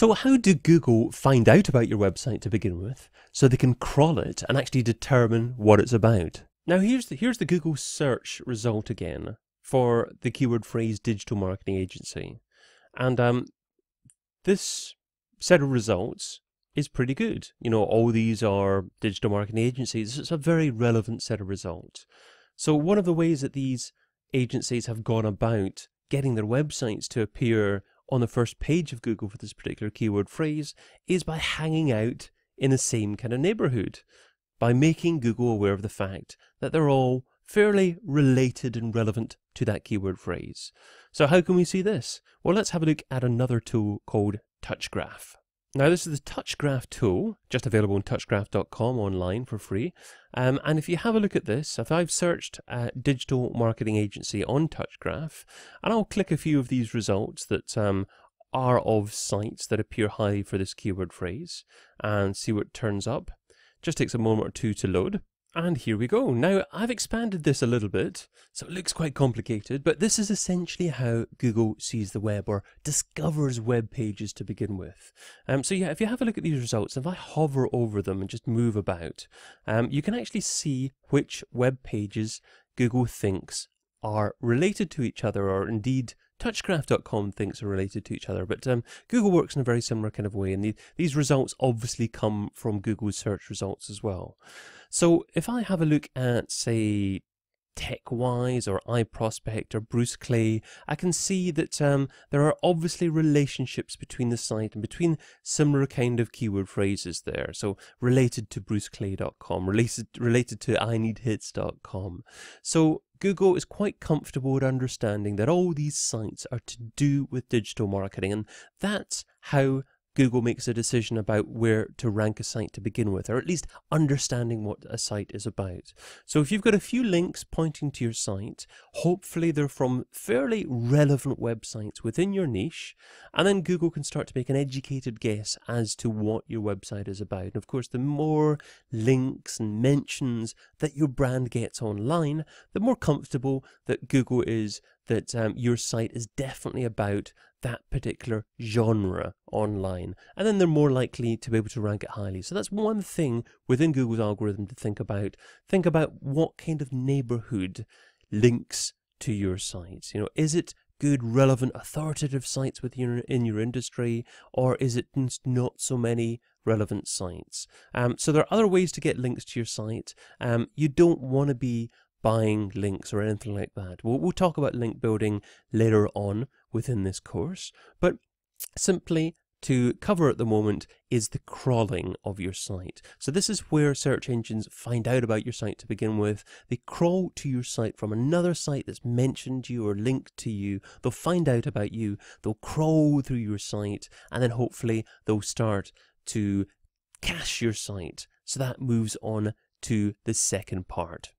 So how do Google find out about your website to begin with, so they can crawl it and actually determine what it's about? Now here's the Google search result again for the keyword phrase digital marketing agency. And this set of results is pretty good. You know, all these are digital marketing agencies. It's a very relevant set of results. So one of the ways that these agencies have gone about getting their websites to appear on the first page of Google for this particular keyword phrase is by hanging out in the same kind of neighborhood, by making Google aware of the fact that they're all fairly related and relevant to that keyword phrase. So how can we see this? Well, let's have a look at another tool called TouchGraph. Now this is the TouchGraph tool, just available on touchgraph.com online for free. And if you have a look at this, if I've searched digital marketing agency on TouchGraph, and I'll click a few of these results that are of sites that appear highly for this keyword phrase and see what turns up. Just takes a moment or two to load. And here we go. Now, I've expanded this a little bit, so it looks quite complicated, but this is essentially how Google sees the web, or discovers web pages to begin with. So yeah, if you have a look at these results, if I hover over them and just move about, you can actually see which web pages Google thinks are related to each other, or indeed touchgraph.com thinks are related to each other. But Google works in a very similar kind of way, and these results obviously come from Google's search results as well. So if I have a look at, say, TechWise or iProspect or Bruce Clay, I can see that there are obviously relationships between the site and between similar kind of keyword phrases there. So related to bruceclay.com, related to ineedhits.com. So Google is quite comfortable with understanding that all these sites are to do with digital marketing, and that's how Google makes a decision about where to rank a site to begin with, or at least understanding what a site is about. So if you've got a few links pointing to your site, hopefully they're from fairly relevant websites within your niche, and then Google can start to make an educated guess as to what your website is about. And of course, the more links and mentions that your brand gets online, the more comfortable that Google is that your site is definitely about that particular genre online, and then they're more likely to be able to rank it highly. So that's one thing within Google's algorithm to think about. Think about what kind of neighborhood links to your site. You know, is it good, relevant, authoritative sites in your industry, or is it not so many relevant sites? So there are other ways to get links to your site. You don't want to be buying links or anything like that. We'll talk about link building later on within this course, but simply to cover at the moment is the crawling of your site. So this is where search engines find out about your site to begin with. They crawl to your site from another site that's mentioned you or linked to you. They'll find out about you, they'll crawl through your site, and then hopefully they'll start to cache your site. So that moves on to the second part.